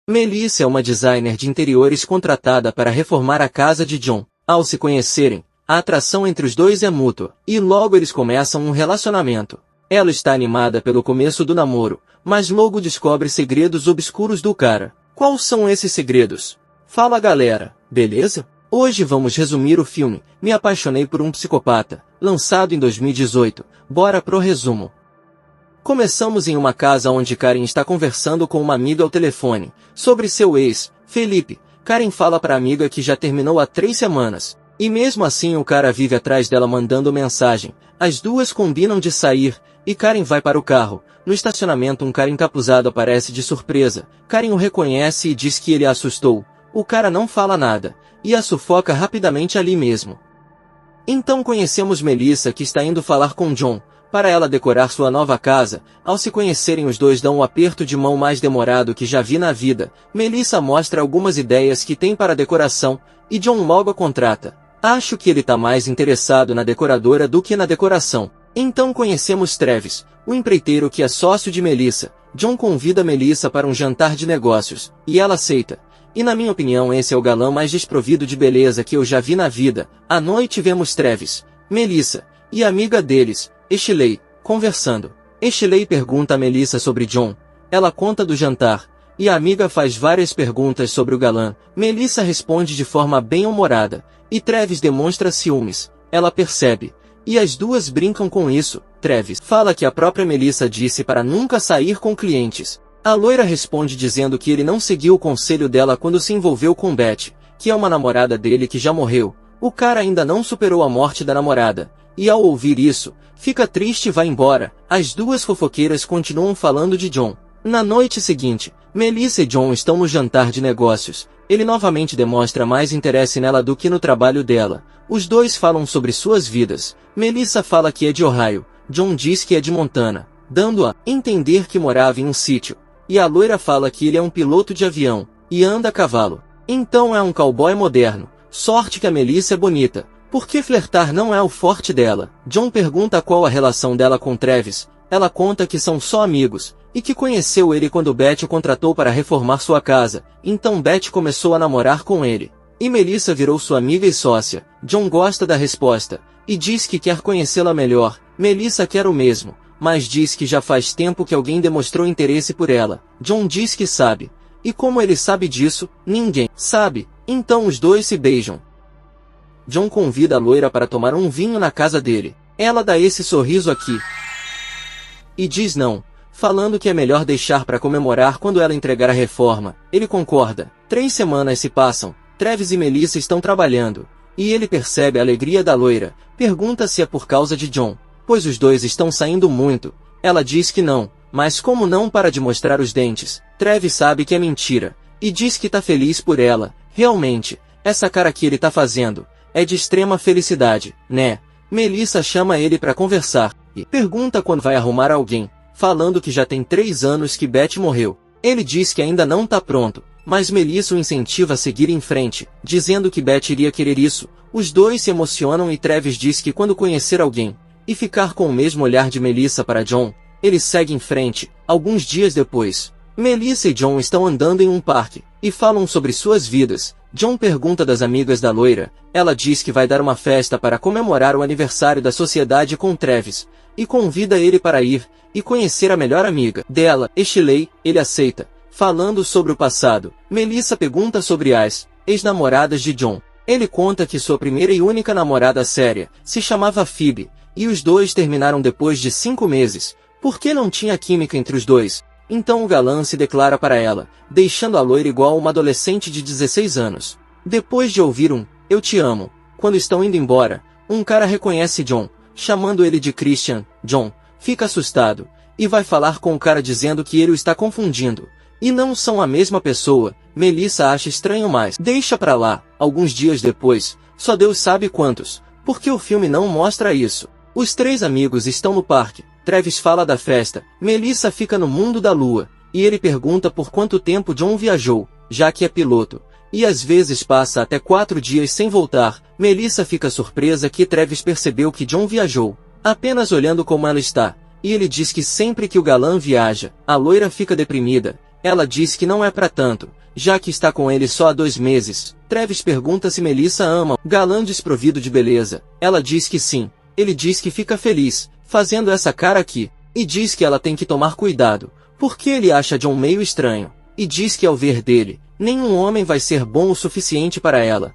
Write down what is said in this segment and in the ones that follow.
Melissa é uma designer de interiores contratada para reformar a casa de John. Ao se conhecerem, a atração entre os dois é mútua, e logo eles começam um relacionamento. Ela está animada pelo começo do namoro, mas logo descobre segredos obscuros do cara. Quais são esses segredos? Fala galera, beleza? Hoje vamos resumir o filme Me Apaixonei por um Psicopata, lançado em 2018. Bora pro resumo. Começamos em uma casa onde Karen está conversando com uma amiga ao telefone, sobre seu ex, Felipe. Karen fala para a amiga que já terminou há 3 semanas. E mesmo assim o cara vive atrás dela mandando mensagem. As duas combinam de sair, e Karen vai para o carro. No estacionamento um cara encapuzado aparece de surpresa. Karen o reconhece e diz que ele a assustou. O cara não fala nada, e a sufoca rapidamente ali mesmo. Então conhecemos Melissa que está indo falar com John, para ela decorar sua nova casa. Ao se conhecerem os dois dão um aperto de mão mais demorado que já vi na vida. Melissa mostra algumas ideias que tem para a decoração, e John logo a contrata. Acho que ele tá mais interessado na decoradora do que na decoração. Então conhecemos Travis, o empreiteiro que é sócio de Melissa. John convida Melissa para um jantar de negócios, e ela aceita. E na minha opinião esse é o galã mais desprovido de beleza que eu já vi na vida. À noite vemos Travis, Melissa, e a amiga deles, Ashley, conversando. Ashley pergunta a Melissa sobre John. Ela conta do jantar, e a amiga faz várias perguntas sobre o galã. Melissa responde de forma bem-humorada, e Travis demonstra ciúmes. Ela percebe, e as duas brincam com isso. Travis fala que a própria Melissa disse para nunca sair com clientes. A loira responde dizendo que ele não seguiu o conselho dela quando se envolveu com Beth, que é uma namorada dele que já morreu. O cara ainda não superou a morte da namorada, e ao ouvir isso, fica triste e vai embora. As duas fofoqueiras continuam falando de John. Na noite seguinte, Melissa e John estão no jantar de negócios. Ele novamente demonstra mais interesse nela do que no trabalho dela. Os dois falam sobre suas vidas. Melissa fala que é de Ohio, John diz que é de Montana, dando a entender que morava em um sítio. E a loira fala que ele é um piloto de avião, e anda a cavalo. Então é um cowboy moderno. Sorte que a Melissa é bonita, porque flertar não é o forte dela. John pergunta qual a relação dela com Travis. Ela conta que são só amigos, e que conheceu ele quando Beth o contratou para reformar sua casa. Então Beth começou a namorar com ele. E Melissa virou sua amiga e sócia. John gosta da resposta, e diz que quer conhecê-la melhor. Melissa quer o mesmo, mas diz que já faz tempo que alguém demonstrou interesse por ela. John diz que sabe. E como ele sabe disso, ninguém sabe. Então os dois se beijam. John convida a loira para tomar um vinho na casa dele. Ela dá esse sorriso aqui e diz não, falando que é melhor deixar para comemorar quando ela entregar a reforma. Ele concorda. 3 semanas se passam. Travis e Melissa estão trabalhando, e ele percebe a alegria da loira. Pergunta se é por causa de John, pois os dois estão saindo muito. Ela diz que não, mas como não para de mostrar os dentes. Travis sabe que é mentira, e diz que tá feliz por ela. Realmente, essa cara que ele tá fazendo é de extrema felicidade, né? Melissa chama ele para conversar, e pergunta quando vai arrumar alguém, falando que já tem 3 anos que Beth morreu. Ele diz que ainda não tá pronto, mas Melissa o incentiva a seguir em frente, dizendo que Beth iria querer isso. Os dois se emocionam e Travis diz que quando conhecer alguém, e ficar com o mesmo olhar de Melissa para John, ele segue em frente. Alguns dias depois, Melissa e John estão andando em um parque, e falam sobre suas vidas. John pergunta das amigas da loira. Ela diz que vai dar uma festa para comemorar o aniversário da sociedade com Travis, e convida ele para ir, e conhecer a melhor amiga dela, Ashley. Ele aceita. Falando sobre o passado, Melissa pergunta sobre as ex-namoradas de John. Ele conta que sua primeira e única namorada séria se chamava Phoebe, e os dois terminaram depois de 5 meses, porque não tinha química entre os dois. Então o galã se declara para ela, deixando a loira igual uma adolescente de 16 anos. Depois de ouvir um "eu te amo", quando estão indo embora, um cara reconhece John, chamando ele de Christian. John fica assustado, e vai falar com o cara dizendo que ele o está confundindo, e não são a mesma pessoa. Melissa acha estranho, mas deixa pra lá. Alguns dias depois, só Deus sabe quantos, porque o filme não mostra isso. Os 3 amigos estão no parque. Travis fala da festa. Melissa fica no mundo da lua, e ele pergunta por quanto tempo John viajou, já que é piloto, e às vezes passa até 4 dias sem voltar. Melissa fica surpresa que Travis percebeu que John viajou, apenas olhando como ela está, e ele diz que sempre que o galã viaja, a loira fica deprimida. Ela diz que não é pra tanto, já que está com ele só há 2 meses. Travis pergunta se Melissa ama o galã desprovido de beleza. Ela diz que sim. Ele diz que fica feliz, fazendo essa cara aqui, e diz que ela tem que tomar cuidado, porque ele acha John meio estranho, e diz que ao ver dele, nenhum homem vai ser bom o suficiente para ela.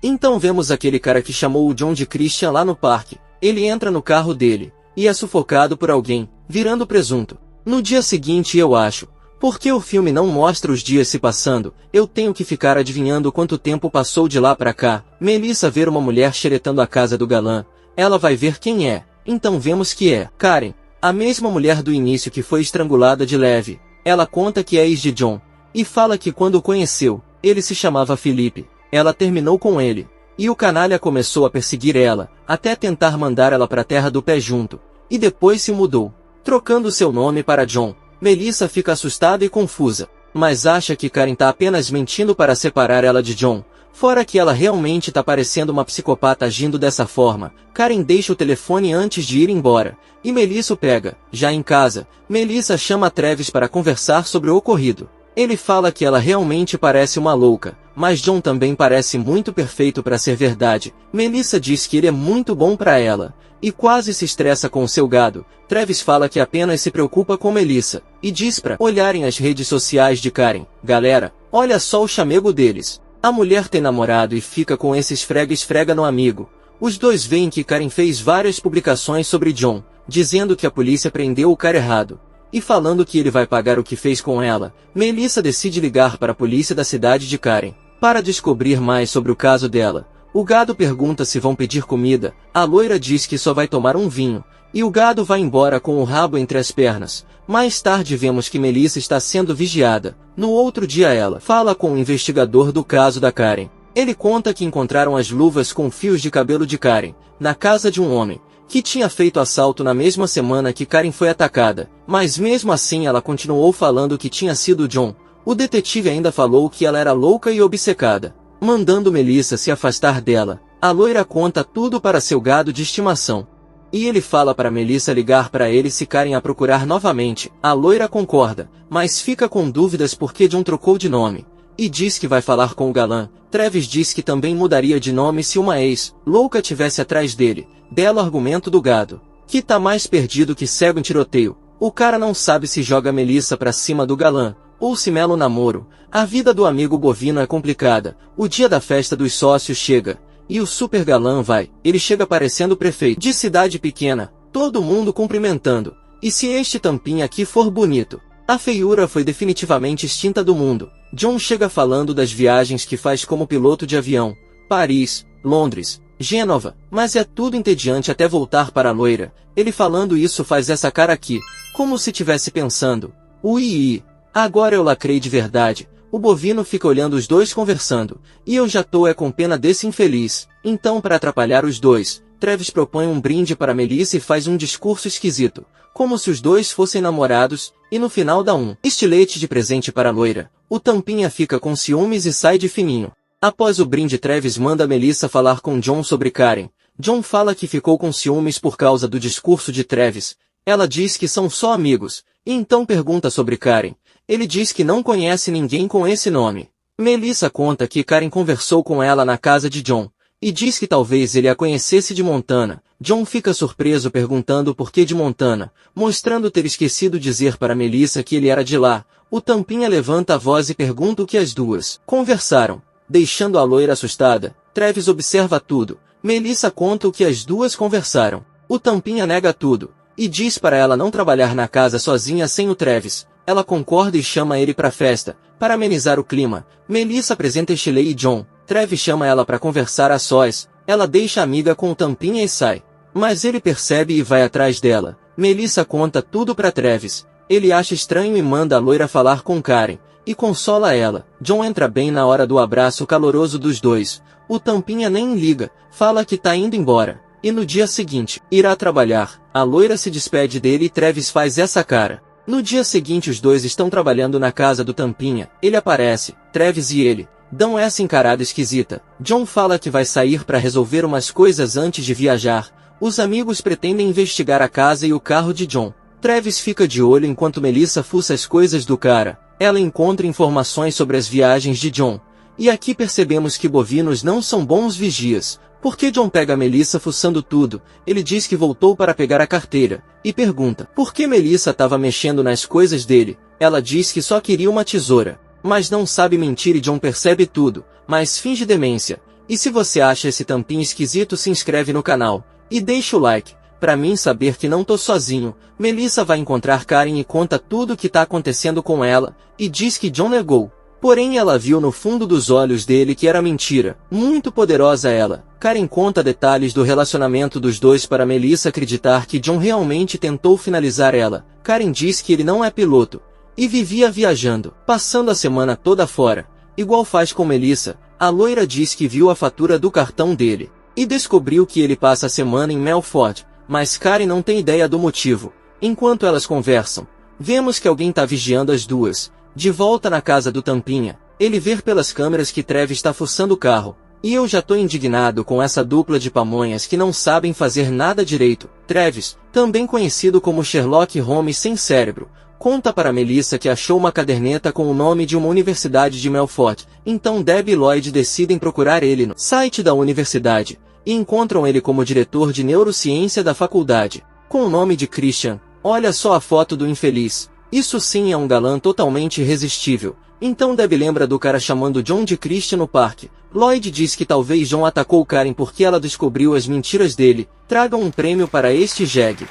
Então vemos aquele cara que chamou o John de Christian lá no parque. Ele entra no carro dele, e é sufocado por alguém, virando presunto. No dia seguinte eu acho, porque o filme não mostra os dias se passando, eu tenho que ficar adivinhando quanto tempo passou de lá pra cá. Melissa vê uma mulher xeretando a casa do galã. Ela vai ver quem é, então vemos que é Karen, a mesma mulher do início que foi estrangulada de leve. Ela conta que é ex de John, e fala que quando o conheceu, ele se chamava Felipe. Ela terminou com ele, e o canalha começou a perseguir ela, até tentar mandar ela pra terra do pé junto, e depois se mudou, trocando seu nome para John. Melissa fica assustada e confusa, mas acha que Karen tá apenas mentindo para separar ela de John, fora que ela realmente tá parecendo uma psicopata agindo dessa forma. Karen deixa o telefone antes de ir embora, e Melissa o pega. Já em casa, Melissa chama Travis para conversar sobre o ocorrido. Ele fala que ela realmente parece uma louca, mas John também parece muito perfeito para ser verdade. Melissa diz que ele é muito bom para ela, e quase se estressa com o seu gado. Travis fala que apenas se preocupa com Melissa, e diz para olharem as redes sociais de Karen. Galera, olha só o chamego deles. A mulher tem namorado e fica com esse esfrega-esfrega no amigo. Os dois veem que Karen fez várias publicações sobre John, dizendo que a polícia prendeu o cara errado, e falando que ele vai pagar o que fez com ela. Melissa decide ligar para a polícia da cidade de Karen, para descobrir mais sobre o caso dela. O gado pergunta se vão pedir comida, a loira diz que só vai tomar um vinho, e o gado vai embora com o rabo entre as pernas. Mais tarde vemos que Melissa está sendo vigiada. No outro dia ela fala com o investigador do caso da Karen. Ele conta que encontraram as luvas com fios de cabelo de Karen, na casa de um homem, que tinha feito assalto na mesma semana que Karen foi atacada, mas mesmo assim ela continuou falando que tinha sido John. O detetive ainda falou que ela era louca e obcecada, mandando Melissa se afastar dela. A loira conta tudo para seu gado de estimação, e ele fala para Melissa ligar para ele se Karen a procurar novamente. A loira concorda, mas fica com dúvidas porque John trocou de nome, e diz que vai falar com o galã. Travis diz que também mudaria de nome se uma ex-louca tivesse atrás dele. Belo argumento do gado, que tá mais perdido que cego em tiroteio. O cara não sabe se joga Melissa pra cima do galã, ou se mela o namoro. A vida do amigo bovino é complicada. O dia da festa dos sócios chega, e o super galã vai. Ele chega parecendo prefeito de cidade pequena, todo mundo cumprimentando. E se este tampinha aqui for bonito? A feiura foi definitivamente extinta do mundo. John chega falando das viagens que faz como piloto de avião. Paris, Londres, Gênova, mas é tudo entediante até voltar para a loira. Ele falando isso faz essa cara aqui, como se tivesse pensando, ui, agora eu lacrei de verdade. O bovino fica olhando os dois conversando, e eu já tô com pena desse infeliz. Então para atrapalhar os dois, Travis propõe um brinde para Melissa e faz um discurso esquisito, como se os dois fossem namorados, e no final dá um estilete de presente para a loira. O tampinha fica com ciúmes e sai de fininho. Após o brinde, Travis manda Melissa falar com John sobre Karen. John fala que ficou com ciúmes por causa do discurso de Travis. Ela diz que são só amigos, e então pergunta sobre Karen. Ele diz que não conhece ninguém com esse nome. Melissa conta que Karen conversou com ela na casa de John, e diz que talvez ele a conhecesse de Montana. John fica surpreso perguntando por que de Montana, mostrando ter esquecido dizer para Melissa que ele era de lá. O tampinha levanta a voz e pergunta o que as duas conversaram. Deixando a loira assustada, Travis observa tudo. Melissa conta o que as duas conversaram. O tampinha nega tudo, e diz para ela não trabalhar na casa sozinha sem o Travis. Ela concorda e chama ele para a festa, para amenizar o clima. Melissa apresenta Shirley e John. Travis chama ela para conversar a sós. Ela deixa a amiga com o tampinha e sai. Mas ele percebe e vai atrás dela. Melissa conta tudo para Travis. Ele acha estranho e manda a loira falar com Karen, e consola ela. John entra bem na hora do abraço caloroso dos dois. O tampinha nem liga, fala que tá indo embora, e no dia seguinte, irá trabalhar. A loira se despede dele e Travis faz essa cara. No dia seguinte os dois estão trabalhando na casa do tampinha. Ele aparece, Travis e ele dão essa encarada esquisita. John fala que vai sair para resolver umas coisas antes de viajar. Os amigos pretendem investigar a casa e o carro de John. Travis fica de olho enquanto Melissa fuça as coisas do cara. ela encontra informações sobre as viagens de John. E aqui percebemos que bovinos não são bons vigias. Porque John pega Melissa fuçando tudo, ele diz que voltou para pegar a carteira, e pergunta por que Melissa estava mexendo nas coisas dele. Ela diz que só queria uma tesoura, mas não sabe mentir e John percebe tudo, mas finge demência. E se você acha esse tampinho esquisito, se inscreve no canal, e deixa o like, pra mim saber que não tô sozinho. Melissa vai encontrar Karen e conta tudo o que tá acontecendo com ela, e diz que John negou. Porém ela viu no fundo dos olhos dele que era mentira. Muito poderosa ela. Karen conta detalhes do relacionamento dos dois para Melissa acreditar que John realmente tentou finalizar ela. Karen diz que ele não é piloto. E vivia viajando, passando a semana toda fora. Igual faz com Melissa. A loira diz que viu a fatura do cartão dele. E descobriu que ele passa a semana em Melford. Mas Karen não tem ideia do motivo. Enquanto elas conversam, vemos que alguém tá vigiando as duas. De volta na casa do Tampinha, ele vê pelas câmeras que Travis está fuçando o carro. E eu já tô indignado com essa dupla de pamonhas que não sabem fazer nada direito. Travis, também conhecido como Sherlock Holmes sem cérebro, conta para Melissa que achou uma caderneta com o nome de uma universidade de Melford. Então Deb e Lloyd decidem procurar ele no site da universidade, e encontram ele como diretor de neurociência da faculdade, com o nome de Christian. Olha só a foto do infeliz. Isso sim é um galã totalmente irresistível. Então Deb lembra do cara chamando John de Christian no parque. Lloyd diz que talvez John atacou Karen porque ela descobriu as mentiras dele. Tragam um prêmio para este jegue.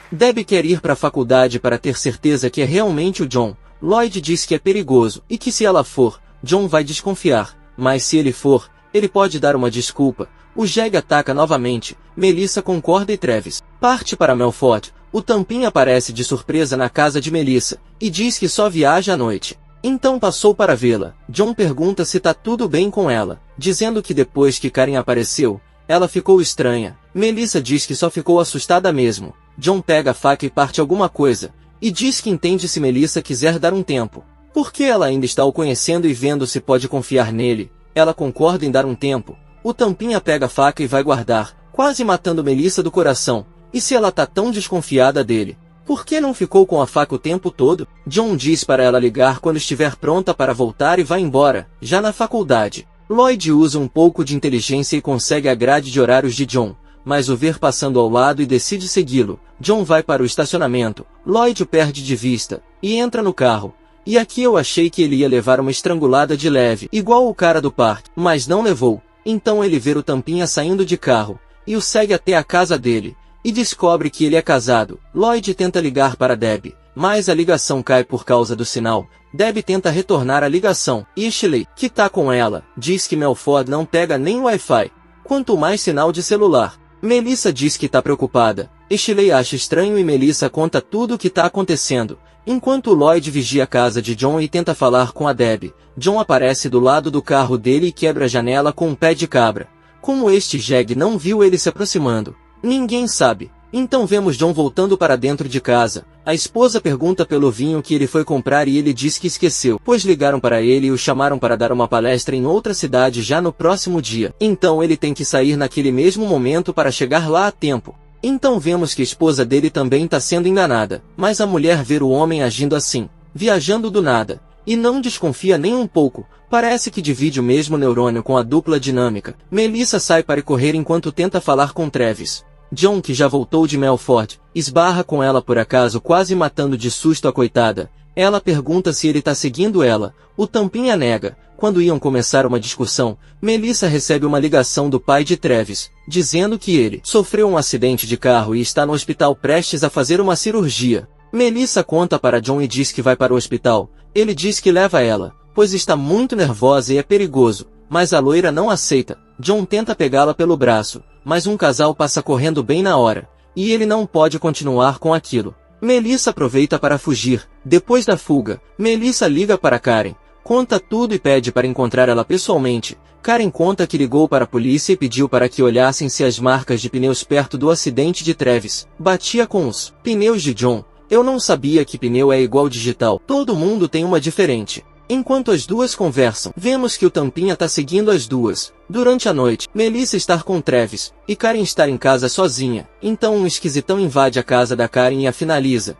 Deb quer ir para a faculdade para ter certeza que é realmente o John. Lloyd diz que é perigoso e que se ela for, John vai desconfiar. Mas se ele for, ele pode dar uma desculpa. O jegue ataca novamente. Melissa concorda e Travis parte para Melford. O Tampinha aparece de surpresa na casa de Melissa, e diz que só viaja à noite. Então passou para vê-la. John pergunta se tá tudo bem com ela, dizendo que depois que Karen apareceu, ela ficou estranha. Melissa diz que só ficou assustada mesmo. John pega a faca e parte alguma coisa, e diz que entende se Melissa quiser dar um tempo. Porque ela ainda está o conhecendo e vendo se pode confiar nele, ela concorda em dar um tempo. O Tampinha pega a faca e vai guardar, quase matando Melissa do coração. E se ela tá tão desconfiada dele, por que não ficou com a faca o tempo todo? John diz para ela ligar quando estiver pronta para voltar e vai embora, já na faculdade. Lloyd usa um pouco de inteligência e consegue a grade de horários de John, mas o vê passando ao lado e decide segui-lo. John vai para o estacionamento, Lloyd o perde de vista, e entra no carro. E aqui eu achei que ele ia levar uma estrangulada de leve, igual o cara do parque, mas não levou. Então ele vê o Tampinha saindo de carro, e o segue até a casa dele. E descobre que ele é casado. Lloyd tenta ligar para Deb, mas a ligação cai por causa do sinal. Deb tenta retornar a ligação. Ashley, que tá com ela, diz que Melford não pega nem Wi-Fi, quanto mais sinal de celular. Melissa diz que tá preocupada. Ashley acha estranho e Melissa conta tudo o que tá acontecendo. Enquanto Lloyd vigia a casa de John e tenta falar com a Deb, John aparece do lado do carro dele e quebra a janela com um pé de cabra. Como este jegue não viu ele se aproximando? Ninguém sabe. Então vemos John voltando para dentro de casa. A esposa pergunta pelo vinho que ele foi comprar e ele diz que esqueceu, pois ligaram para ele e o chamaram para dar uma palestra em outra cidade já no próximo dia. Então ele tem que sair naquele mesmo momento para chegar lá a tempo. Então vemos que a esposa dele também está sendo enganada, mas a mulher vê o homem agindo assim, viajando do nada, e não desconfia nem um pouco. Parece que divide o mesmo neurônio com a dupla dinâmica. Melissa sai para correr enquanto tenta falar com Travis. John, que já voltou de Melford, esbarra com ela por acaso, quase matando de susto a coitada. Ela pergunta se ele tá seguindo ela. O Tampinha nega. Quando iam começar uma discussão, Melissa recebe uma ligação do pai de Travis, dizendo que ele sofreu um acidente de carro e está no hospital prestes a fazer uma cirurgia. Melissa conta para John e diz que vai para o hospital. Ele diz que leva ela, pois está muito nervosa e é perigoso, mas a loira não aceita. John tenta pegá-la pelo braço, mas um casal passa correndo bem na hora, e ele não pode continuar com aquilo. Melissa aproveita para fugir. Depois da fuga, Melissa liga para Karen, conta tudo e pede para encontrar ela pessoalmente. Karen conta que ligou para a polícia e pediu para que olhassem se as marcas de pneus perto do acidente de Travis batia com os pneus de John. Eu não sabia que pneu é igual digital, todo mundo tem uma diferente. Enquanto as duas conversam, vemos que o Tampinha tá seguindo as duas. Durante a noite, Melissa está com Travis, e Karen está em casa sozinha. Então um esquisitão invade a casa da Karen e a finaliza.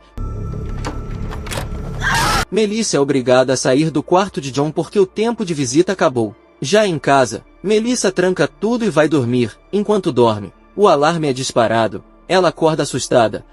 Melissa é obrigada a sair do quarto de John porque o tempo de visita acabou. Já em casa, Melissa tranca tudo e vai dormir. Enquanto dorme, o alarme é disparado. Ela acorda assustada.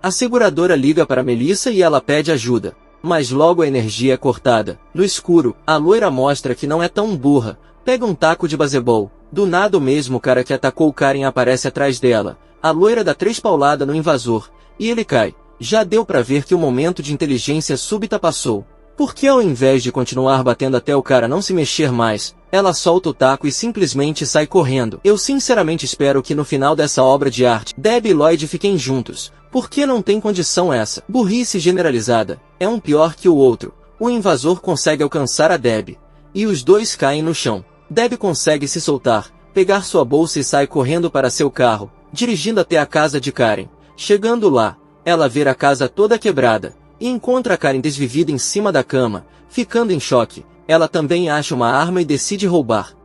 A seguradora liga para Melissa e ela pede ajuda. Mas logo a energia é cortada. No escuro, a loira mostra que não é tão burra. Pega um taco de basebol. Do nada o mesmo cara que atacou Karen aparece atrás dela. A loira dá 3 pauladas no invasor. E ele cai. Já deu pra ver que o momento de inteligência súbita passou. Porque ao invés de continuar batendo até o cara não se mexer mais, ela solta o taco e simplesmente sai correndo. Eu sinceramente espero que no final dessa obra de arte, Debbie e Lloyd fiquem juntos. Porque não tem condição essa. Burrice generalizada. É um pior que o outro. O invasor consegue alcançar a Debbie. E os dois caem no chão. Debbie consegue se soltar, pegar sua bolsa e sai correndo para seu carro, dirigindo até a casa de Karen. Chegando lá, ela vê a casa toda quebrada, e encontra Karen desvivida em cima da cama. Ficando em choque, ela também acha uma arma e decide roubar.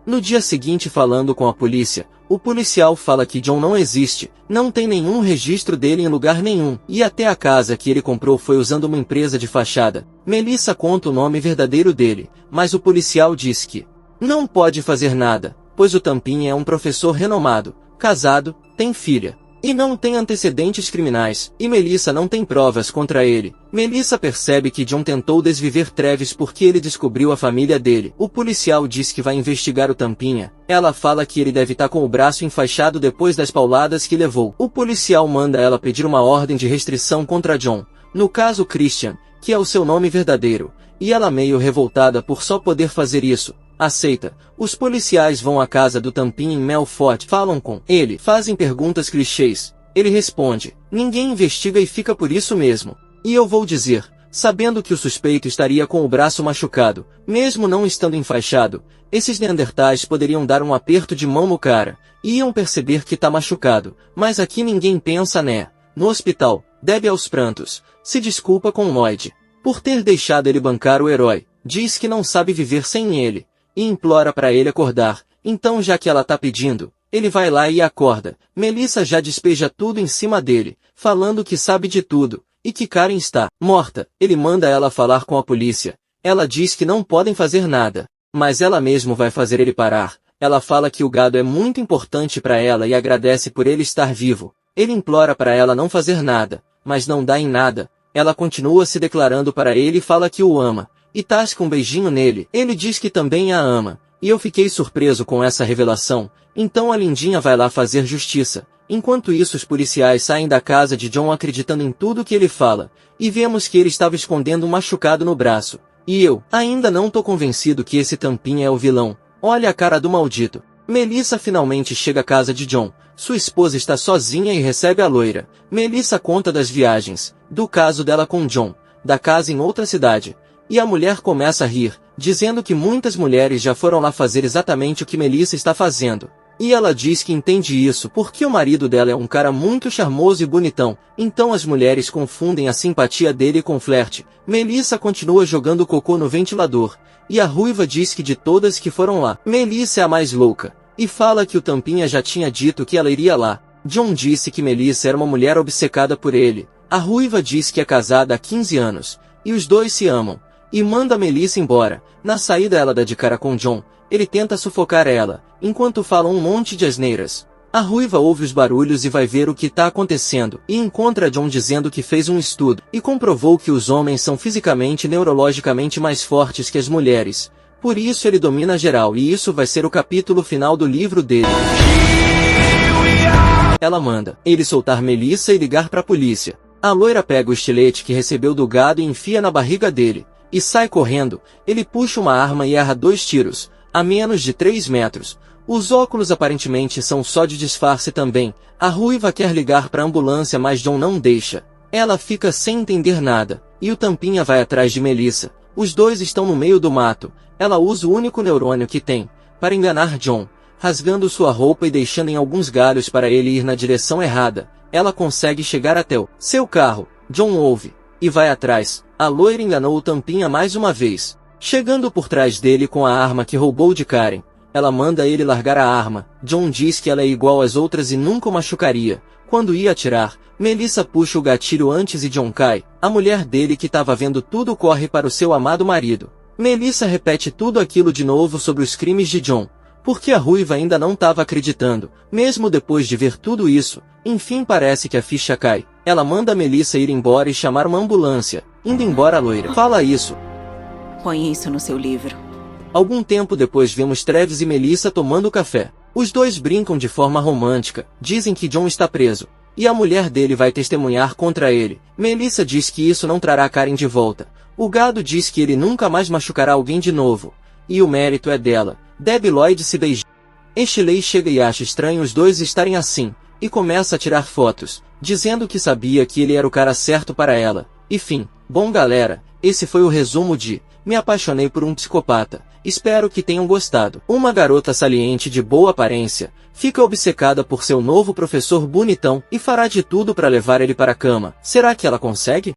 No dia seguinte, falando com a polícia, o policial fala que John não existe, não tem nenhum registro dele em lugar nenhum, e até a casa que ele comprou foi usando uma empresa de fachada. Melissa conta o nome verdadeiro dele, mas o policial diz que não pode fazer nada, pois o Tampinha é um professor renomado, casado, tem filha, e não tem antecedentes criminais, e Melissa não tem provas contra ele. Melissa percebe que John tentou desviver Travis porque ele descobriu a família dele. O policial diz que vai investigar o Tampinha. Ela fala que ele deve estar com o braço enfaixado depois das pauladas que levou. O policial manda ela pedir uma ordem de restrição contra John, no caso Christian, que é o seu nome verdadeiro, e ela meio revoltada por só poder fazer isso, aceita. Os policiais vão à casa do Tampinha em Melfort, falam com ele, fazem perguntas clichês. Ele responde, ninguém investiga e fica por isso mesmo. E eu vou dizer, sabendo que o suspeito estaria com o braço machucado, mesmo não estando enfaixado, esses neandertais poderiam dar um aperto de mão no cara, e iam perceber que tá machucado, mas aqui ninguém pensa, né? No hospital, Debbie aos prantos, se desculpa com Lloyd por ter deixado ele bancar o herói, diz que não sabe viver sem ele, e implora para ele acordar. Então, já que ela tá pedindo, ele vai lá e acorda. Melissa já despeja tudo em cima dele, falando que sabe de tudo, e que Karen está morta. Ele manda ela falar com a polícia. Ela diz que não podem fazer nada, mas ela mesmo vai fazer ele parar. Ela fala que o gado é muito importante para ela e agradece por ele estar vivo. Ele implora para ela não fazer nada, mas não dá em nada. Ela continua se declarando para ele e fala que o ama, e tasca um beijinho nele. Ele diz que também a ama, e eu fiquei surpreso com essa revelação. Então a lindinha vai lá fazer justiça. Enquanto isso, os policiais saem da casa de John acreditando em tudo que ele fala, e vemos que ele estava escondendo um machucado no braço. E eu ainda não tô convencido que esse Tampinha é o vilão. Olha a cara do maldito. Melissa finalmente chega à casa de John. Sua esposa está sozinha e recebe a loira. Melissa conta das viagens, do caso dela com John, da casa em outra cidade. E a mulher começa a rir, dizendo que muitas mulheres já foram lá fazer exatamente o que Melissa está fazendo. E ela diz que entende isso porque o marido dela é um cara muito charmoso e bonitão, então as mulheres confundem a simpatia dele com flerte. Melissa continua jogando cocô no ventilador, e a ruiva diz que de todas que foram lá, Melissa é a mais louca, e fala que o Tampinha já tinha dito que ela iria lá. John disse que Melissa era uma mulher obcecada por ele. A ruiva diz que é casada há 15 anos, e os dois se amam, e manda Melissa embora. Na saída ela dá de cara com John. Ele tenta sufocar ela, enquanto fala um monte de asneiras. A ruiva ouve os barulhos e vai ver o que está acontecendo, e encontra John dizendo que fez um estudo, e comprovou que os homens são fisicamente e neurologicamente mais fortes que as mulheres. Por isso ele domina geral, e isso vai ser o capítulo final do livro dele. Ela manda ele soltar Melissa e ligar para a polícia. A loira pega o estilete que recebeu do gado e enfia na barriga dele, e sai correndo. Ele puxa uma arma e erra 2 tiros, a menos de 3 metros. Os óculos aparentemente são só de disfarce também. A ruiva quer ligar para a ambulância, mas John não deixa. Ela fica sem entender nada, e o Tampinha vai atrás de Melissa. Os dois estão no meio do mato. Ela usa o único neurônio que tem, para enganar John, rasgando sua roupa e deixando em alguns galhos para ele ir na direção errada. Ela consegue chegar até o seu carro. John ouve, e vai atrás. A loira enganou o Tampinha mais uma vez, chegando por trás dele com a arma que roubou de Karen. Ela manda ele largar a arma. John diz que ela é igual às outras e nunca o machucaria. Quando ia atirar, Melissa puxa o gatilho antes e John cai. A mulher dele, que estava vendo tudo, corre para o seu amado marido. Melissa repete tudo aquilo de novo sobre os crimes de John, porque a ruiva ainda não estava acreditando, mesmo depois de ver tudo isso. Enfim, parece que a ficha cai. Ela manda Melissa ir embora e chamar uma ambulância. Indo embora, a loira fala isso. Põe isso no seu livro. Algum tempo depois vemos Travis e Melissa tomando café. Os dois brincam de forma romântica, dizem que John está preso, e a mulher dele vai testemunhar contra ele. Melissa diz que isso não trará Karen de volta. O gado diz que ele nunca mais machucará alguém de novo, e o mérito é dela. Deb e Lloyd se beijam. Ashley chega e acha estranho os dois estarem assim, e começa a tirar fotos, dizendo que sabia que ele era o cara certo para ela. E fim. Bom galera, esse foi o resumo de Me Apaixonei por um Psicopata. Espero que tenham gostado. Uma garota saliente de boa aparência fica obcecada por seu novo professor bonitão e fará de tudo para levar ele para a cama. Será que ela consegue?